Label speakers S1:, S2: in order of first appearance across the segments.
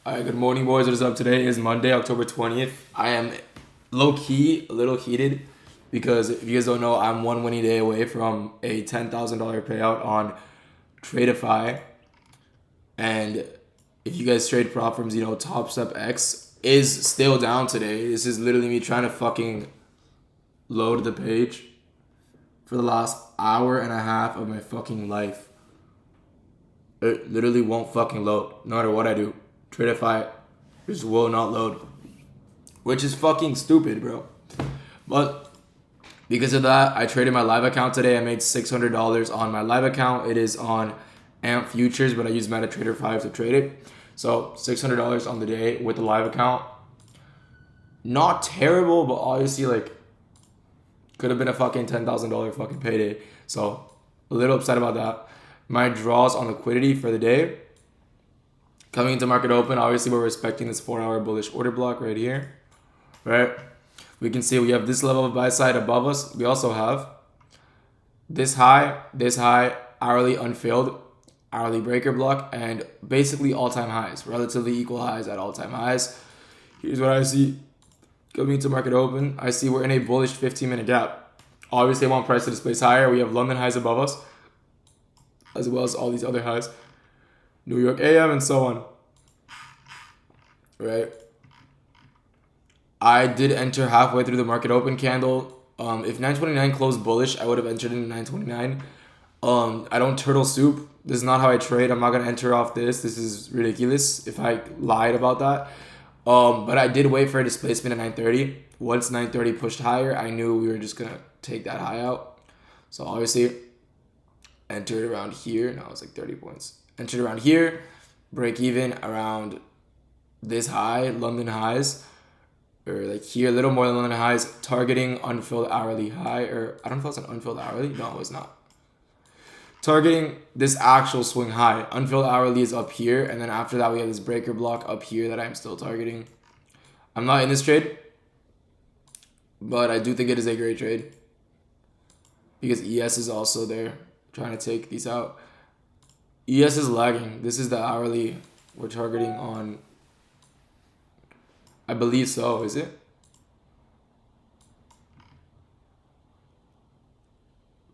S1: Alright, good morning, boys. What is up? Today is Monday, October 20th. I am low-key a little heated because if you guys don't know, I'm one winning day away from a $10,000 payout on Tradeify. And if you guys trade prop firms, Top Step X is still down today. This is literally me trying to fucking load the page for the last hour and a half of my fucking life. It literally won't fucking load, no matter what I do. Tradeify just will not load, which is fucking stupid, bro. But because of that, I traded my live account today. I made $600 on my live account. It is on AMP Futures, but I use MetaTrader 5 to trade it. So $600 on the day with the live account. Not terrible, but obviously could have been a fucking $10,000 fucking payday. So a little upset about that. My draws on liquidity for the day. Coming into market open, obviously we're respecting this 4-hour bullish order block right here, right? We can see we have this level of buy side above us. We also have this high, hourly unfilled, hourly breaker block, and basically all-time highs, relatively equal highs at all-time highs. Here's what I see coming into market open. I see we're in a bullish 15-minute gap. Obviously, I want price to displace higher. We have London highs above us, as well as all these other highs. New York AM and so on, right? I did enter halfway through the market open candle. If 929 closed bullish, I would have entered in 929. I don't turtle soup. This is not how I trade. I'm not going to enter off this. This is ridiculous if I lied about that. But I did wait for a displacement at 930. Once 930 pushed higher, I knew we were just going to take that high out. So obviously, entered around here. Now it's like 30 points. Entered around here, break even around this high, London highs, or like here, a little more than London highs, targeting unfilled hourly high, or I don't know if it's an unfilled hourly. No, it's not. Targeting this actual swing high. Unfilled hourly is up here, and then after that we have this breaker block up here that I'm still targeting. I'm not in this trade, but I do think it is a great trade because ES is also there trying to take these out. ES is lagging. This is the hourly we're targeting on. I believe so, is it?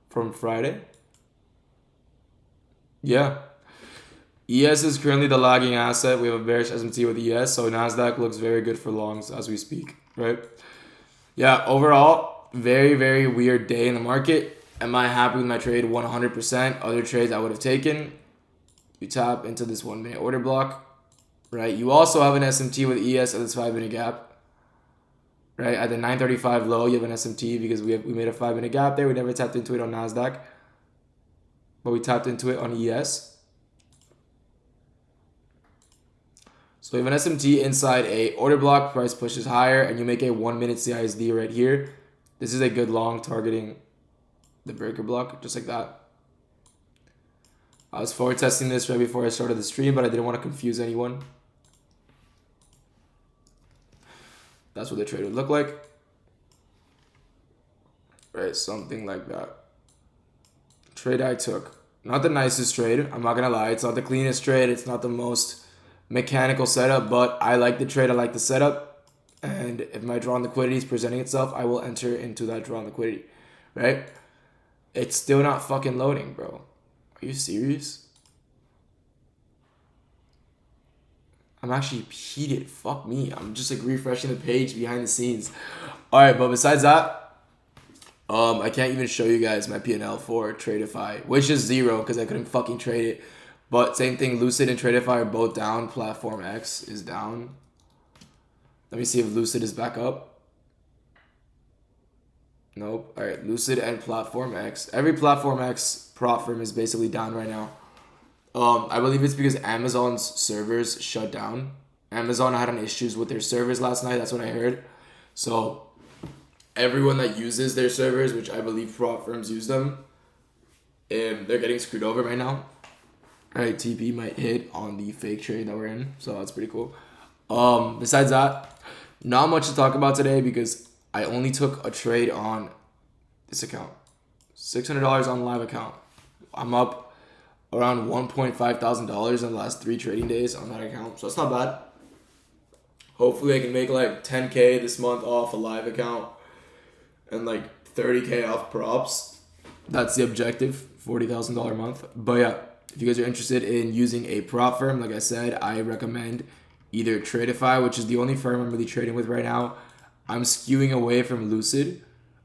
S1: From Friday? Yeah. ES is currently the lagging asset. We have a bearish S&T with ES, so Nasdaq looks very good for longs as we speak, right? Yeah, overall, very, very weird day in the market. Am I happy with my trade? 100%. Other trades I would have taken. You tap into this 1-minute order block, right? You also have an SMT with ES at this 5-minute gap, right? At the 935 low, you have an SMT because we made a 5-minute gap there. We never tapped into it on Nasdaq, but we tapped into it on ES. So we have an SMT inside a order block, price pushes higher, and you make a 1-minute CISD right here. This is a good long targeting the breaker block, just like that. I was forward testing this right before I started the stream, but I didn't want to confuse anyone. That's what the trade would look like. Right, something like that. Trade I took. Not the nicest trade, I'm not going to lie. It's not the cleanest trade. It's not the most mechanical setup, but I like the trade. I like the setup. And if my draw on liquidity is presenting itself, I will enter into that draw on liquidity, right? It's still not fucking loading, bro. Are you serious? I'm actually heated. Fuck me. I'm just like refreshing the page behind the scenes. Alright, but besides that, I can't even show you guys my P&L for Tradeify, which is 0 because I couldn't fucking trade it. But same thing, Lucid and Tradeify are both down. Platform X is down. Let me see if Lucid is back up. Nope. Alright, Lucid and Platform X. Every Platform X prop firm is basically down right now. I believe it's because Amazon's servers shut down. Amazon had an issues with their servers last night. That's what I heard. So everyone that uses their servers, which I believe prop firms use them, they're getting screwed over right now. Alright, TP might hit on the fake trade that we're in. So that's pretty cool. Besides that, not much to talk about today because I only took a trade on this account. $600 on live account. I'm up around $1,500 in the last 3 trading days on that account. So it's not bad. Hopefully I can make like 10K this month off a live account and like 30K off props. That's the objective, $40,000 a month. But yeah, if you guys are interested in using a prop firm, like I said, I recommend either Tradeify, which is the only firm I'm really trading with right now. I'm skewing away from Lucid.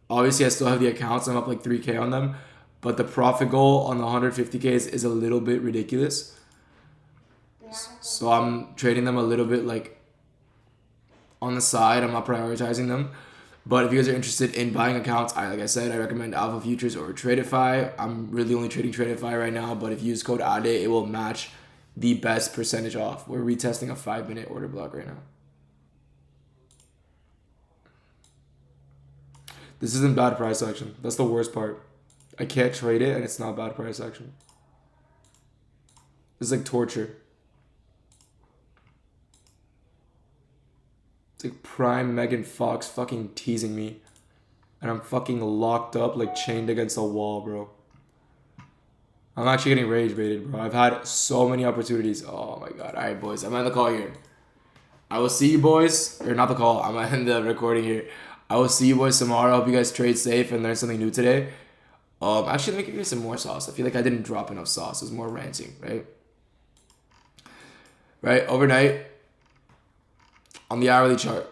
S1: Obviously, I still have the accounts. I'm up like 3K on them. But the profit goal on the 150Ks is a little bit ridiculous. So I'm trading them a little bit like on the side. I'm not prioritizing them. But if you guys are interested in buying accounts, like I said, I recommend Alpha Futures or Tradeify. I'm really only trading Tradeify right now, but if you use code ADE, it will match the best percentage off. We're retesting a 5-minute order block right now. This isn't bad price action. That's the worst part. I can't trade it and it's not bad price action. It's like torture. It's like prime Megan Fox fucking teasing me. And I'm fucking locked up, like chained against a wall, bro. I'm actually getting rage baited, bro. I've had so many opportunities. Oh my god. Alright, boys. I'm at the call here. I will see you boys. Or not the call. I'm at the recording here. I will see you boys tomorrow. I hope you guys trade safe and learn something new today. Actually, let me give you some more sauce. I feel like I didn't drop enough sauce. It was more ranting, right? Right? Overnight, on the hourly chart,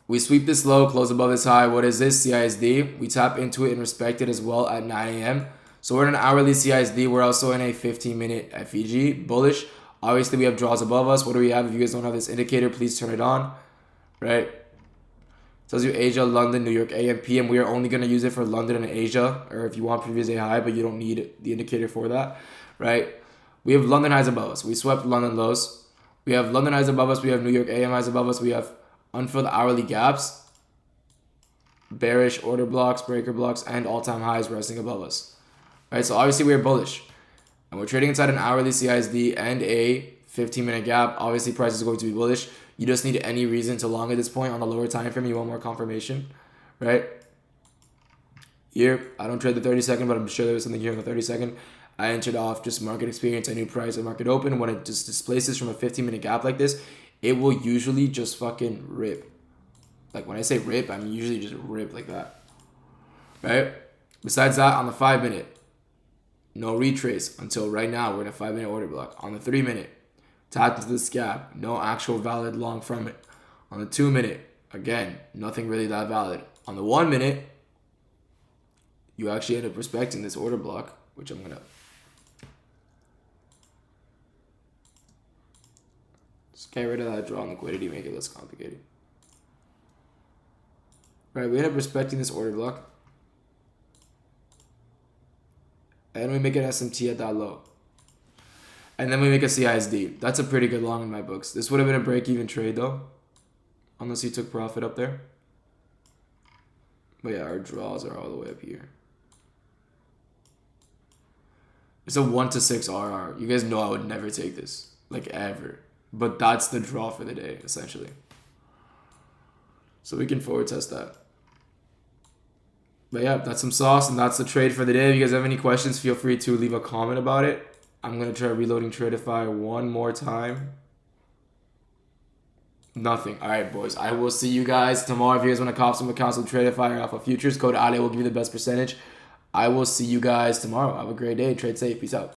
S1: we sweep this low, close above this high. What is this? CISD. We tap into it and respect it as well at 9 a.m. So we're in an hourly CISD. We're also in a 15-minute FEG. Bullish. Obviously, we have draws above us. What do we have? If you guys don't have this indicator, please turn it on. Right? Tells you Asia, London, New York, AM, PM. We are only going to use it for London and Asia. Or if you want previous A high, but you don't need the indicator for that. Right? We have London highs above us. We swept London lows. We have London highs above us. We have New York AM highs above us. We have unfilled hourly gaps, bearish order blocks, breaker blocks, and all-time highs resting above us. Right, so obviously we're bullish. And we're trading inside an hourly CISD and a 15-minute gap. Obviously price is going to be bullish. You just need any reason to long at this point on the lower time frame. You want more confirmation, right? Here, I don't trade the 30-second, but I'm sure there was something here on the 30-second. I entered off just market experience. I knew price and market open. When it just displaces from a 15-minute gap like this, it will usually just fucking rip. Like when I say rip, I'm usually just rip like that. Right? Besides that, on the 5-minute, no retrace until right now. We're in a 5-minute order block. On the 3-minute, tapped into this gap. No actual valid long from it. On the 2-minute, again, nothing really that valid. On the 1-minute, you actually end up respecting this order block, which I'm going to just get rid of that draw on liquidity, make it less complicated. Right, we end up respecting this order block. And we make an SMT at that low. And then we make a CISD. That's a pretty good long in my books. This would have been a break-even trade, though. Unless you took profit up there. But yeah, our draws are all the way up here. It's a 1-to-6 RR. You guys know I would never take this. Like, ever. But that's the draw for the day, essentially. So we can forward test that. But yeah, that's some sauce, and that's the trade for the day. If you guys have any questions, feel free to leave a comment about it. I'm going to try reloading Tradeify one more time. Nothing. All right, boys. I will see you guys tomorrow. If you guys want to cop some accounts with Tradeify or Alpha Futures, code ADE will give you the best percentage. I will see you guys tomorrow. Have a great day. Trade safe. Peace out.